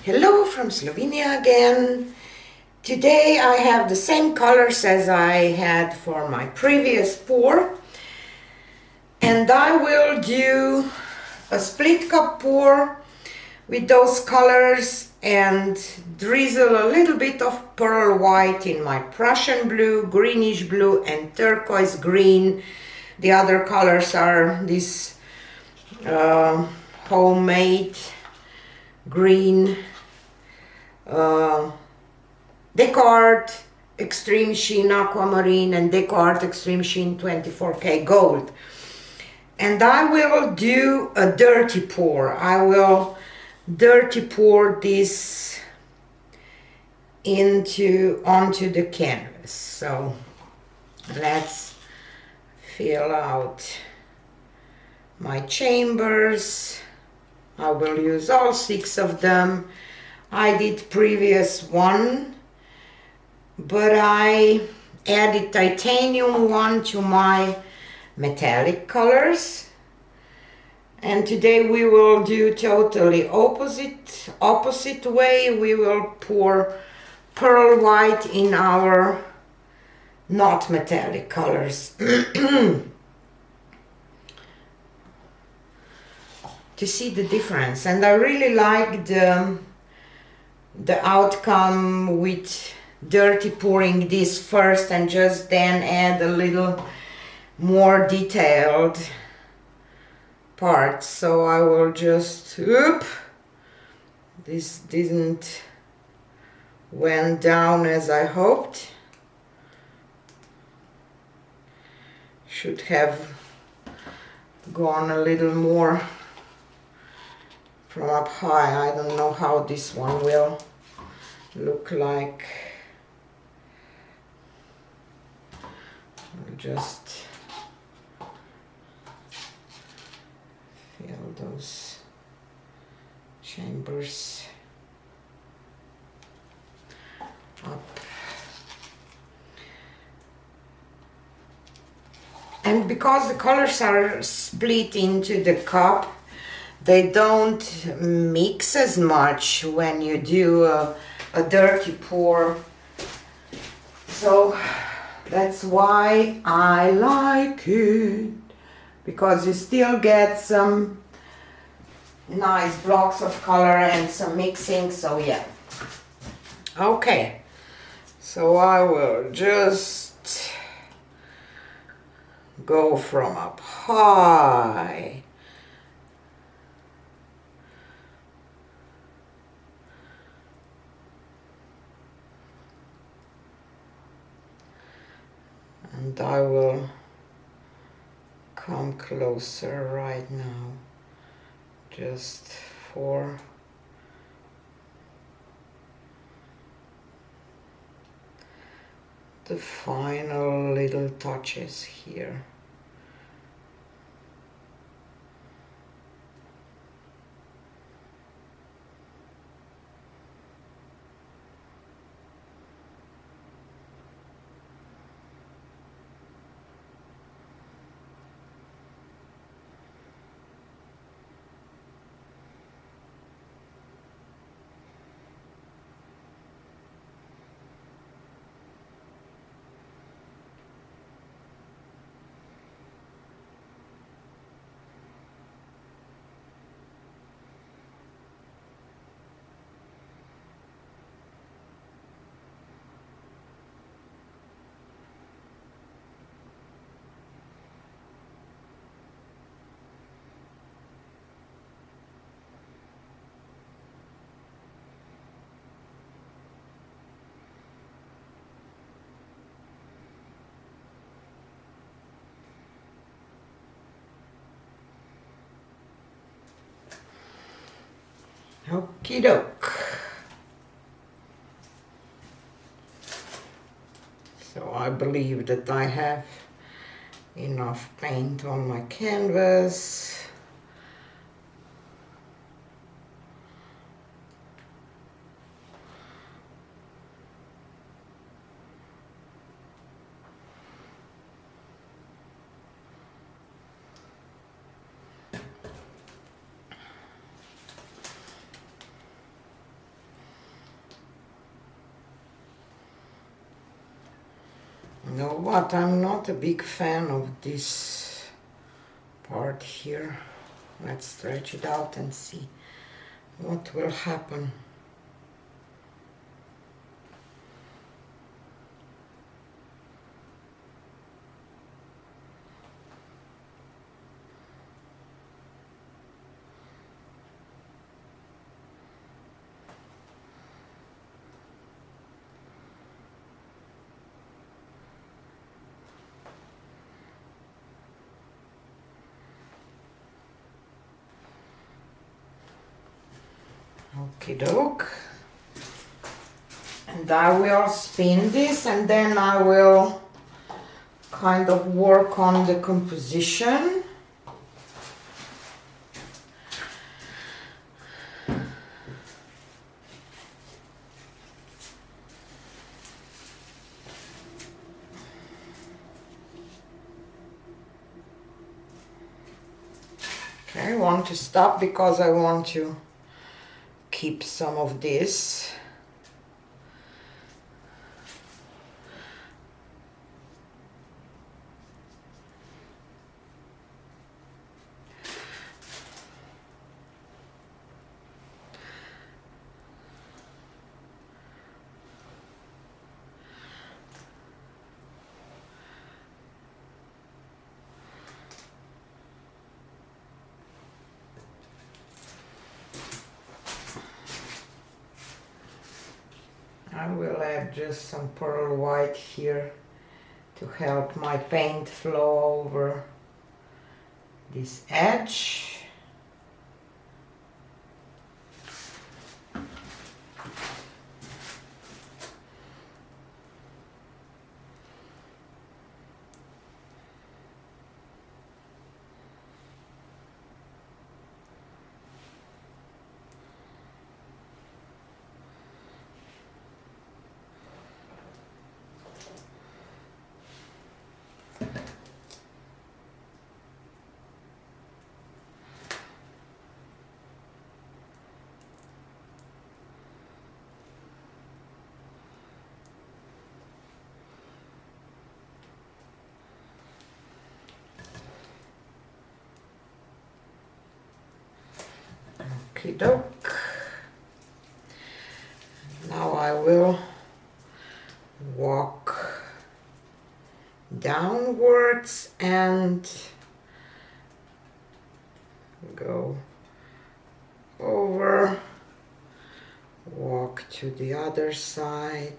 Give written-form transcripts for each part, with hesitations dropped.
Hello from Slovenia again. Today I have the same colors as I had for my previous pour, and I will do a split cup pour with those colors and drizzle a little bit of pearl white in my Prussian blue, greenish blue and turquoise green. The other colors are this homemade green, Decart Extreme Sheen Aquamarine and Decart Extreme Sheen 24K Gold. And I will do a dirty pour. I will dirty pour this onto the canvas. So let's fill out my chambers. I will use all 6 of them. I did previous one, but I added titanium one to my metallic colors, and today we will do totally opposite way. We will pour pearl white in our not metallic colors to see the difference. And I really like the outcome with dirty pouring this first and just then add a little more detailed parts. So I will just this didn't went down as I hoped. Should have gone a little more from up high. I don't know how this one will look like. I'll just fill those chambers up. And because the colors are split into the cup, they don't mix as much when you do a dirty pour. So that's why I like it, because you still get some nice blocks of color and some mixing. So yeah. Okay, so I will just go from up high. And I will come closer right now, just for the final little touches here. Okie doke. So I believe that I have enough paint on my canvas. know what, I'm not a big fan of this part here. Let's stretch it out and see what will happen. Okie doke. And I will spin this and then I will kind of work on the composition. Okay, I want to stop because I want to keep some of this. I will add just some pearl white here to help my paint flow over this edge. Okie doke. Now I will walk downwards and go over, walk to the other side.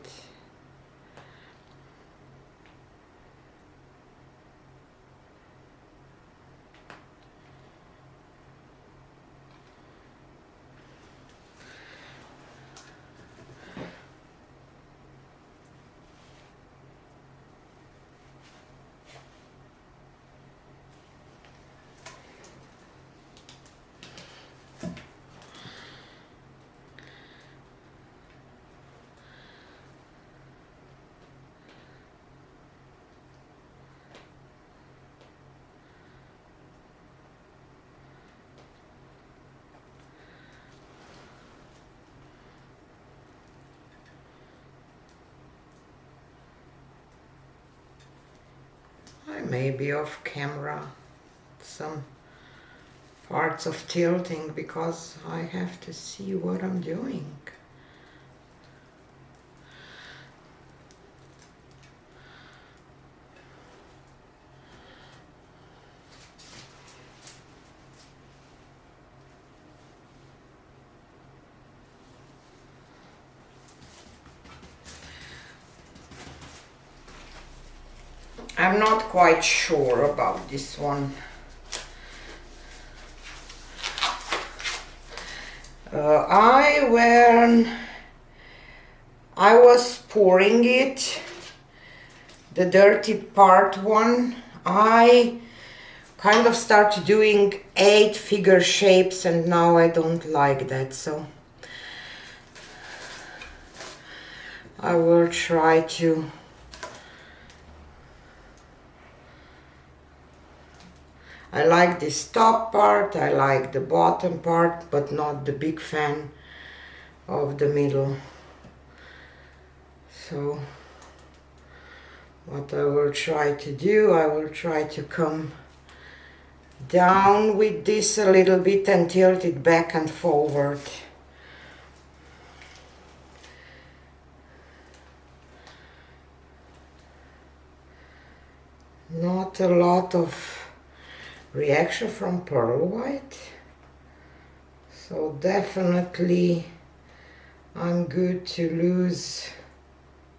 I may be off camera some parts of tilting because I have to see what I'm doing. I'm not quite sure about this one. I was pouring it, the dirty part one, I kind of started doing 8 figure shapes and now I don't like that, so I will try to I like this top part, I like the bottom part, but not the big fan of the middle. So what I will try to do, I will try to come down with this a little bit and tilt it back and forward. Not a lot of reaction from pearl white, so definitely I'm good to lose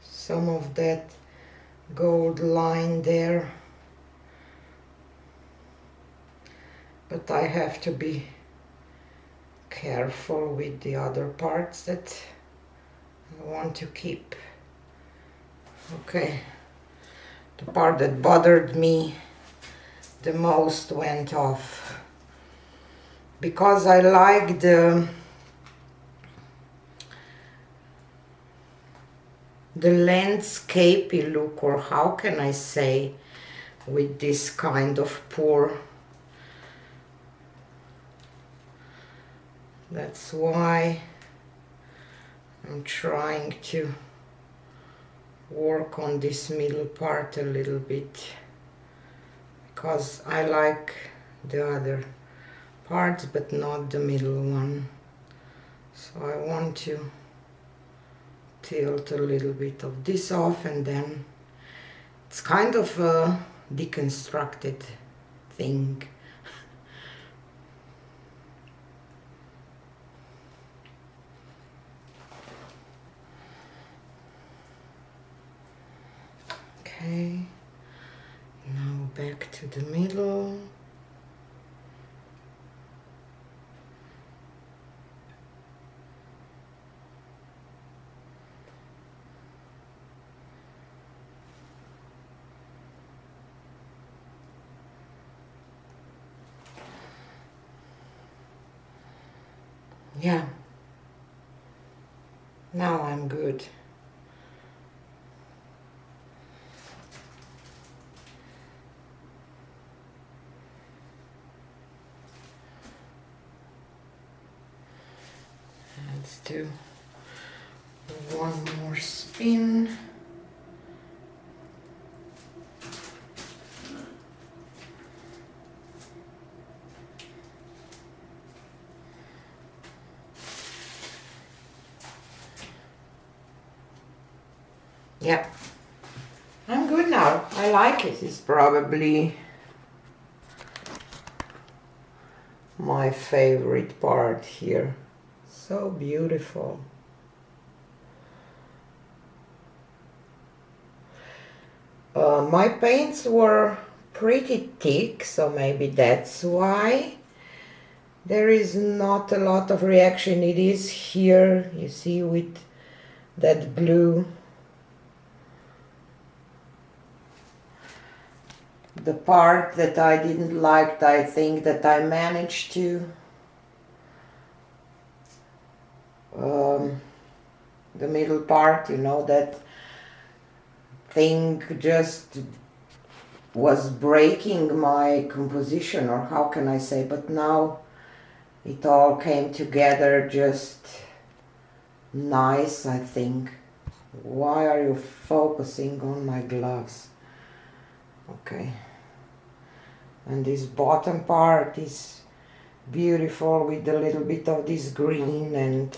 some of that gold line there, but I have to be careful with the other parts that I want to keep. Okay, the part that bothered me the most went off because I like the landscapey look, or how can I say, with this kind of pour. That's why I'm trying to work on this middle part a little bit, because I like the other parts but not the middle one. So I want to tilt a little bit of this off, and then it's kind of a deconstructed thing. Okay, now back to the middle. Yeah, now I'm good. Let's do one more spin. Yeah, I'm good now. I like it. It's probably my favorite part here. So beautiful. My paints were pretty thick, so maybe that's why there is not a lot of reaction. It is here, you see, with that blue. The part that I didn't like, I think that I managed to the middle part, you know, that thing just was breaking my composition, or how can I say, but now it all came together just nice, I think. Why are you focusing on my gloves? Okay. And this bottom part is beautiful with a little bit of this green, and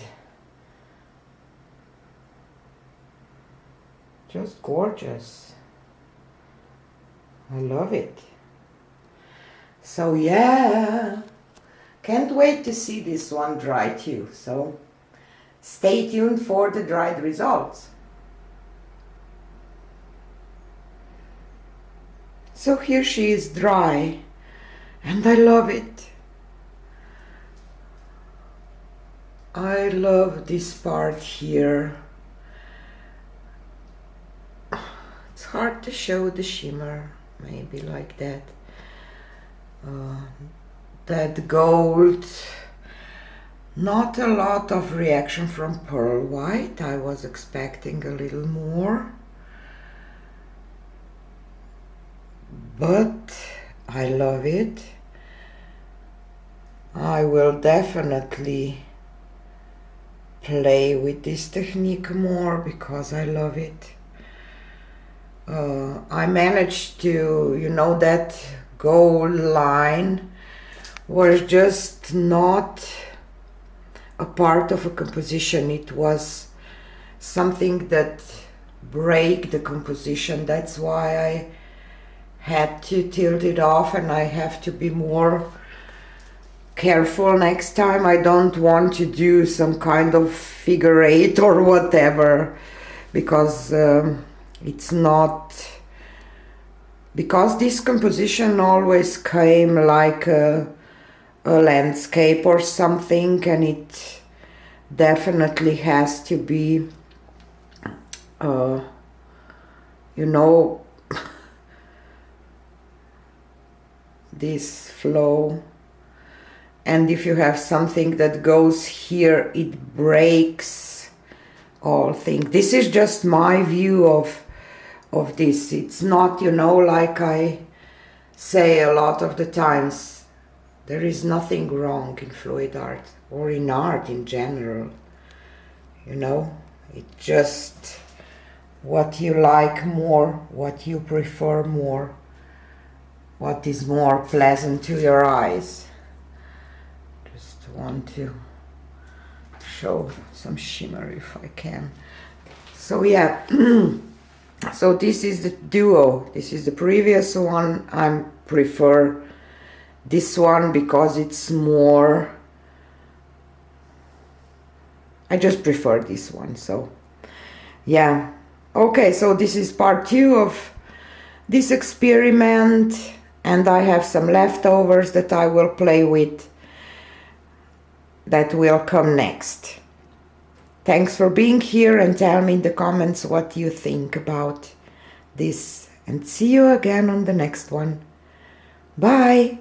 just gorgeous. I love it. So yeah, can't wait to see this one dry too. So stay tuned for the dried results. So here she is dry, and I love it. I love this part here. It's hard to show the shimmer, maybe like that. That gold, not a lot of reaction from pearl white. I was expecting a little more. But I love it. I will definitely play with this technique more because I love it. I managed to, you know, that goal line was just not a part of a composition. It was something that break the composition. That's why I had to tilt it off, and I have to be more careful next time. I don't want to do some kind of figure eight or whatever, because it's not, because this composition always came like a landscape or something, and it definitely has to be you know, this flow. And if you have something that goes here, it breaks all things. This is just my view of this. It's not, you know, like I say a lot of the times, there is nothing wrong in fluid art or in art in general. You know, it's just what you like more, what you prefer more, what is more pleasant to your eyes. Just want to show some shimmer if I can. So yeah, so this is the duo. This is the previous one. I prefer this one because it's more, I just prefer this one. So yeah, okay, so this is part 2 of this experiment, and I have some leftovers that I will play with that will come next. Thanks for being here, and tell me in the comments what you think about this, and see you again on the next one. Bye!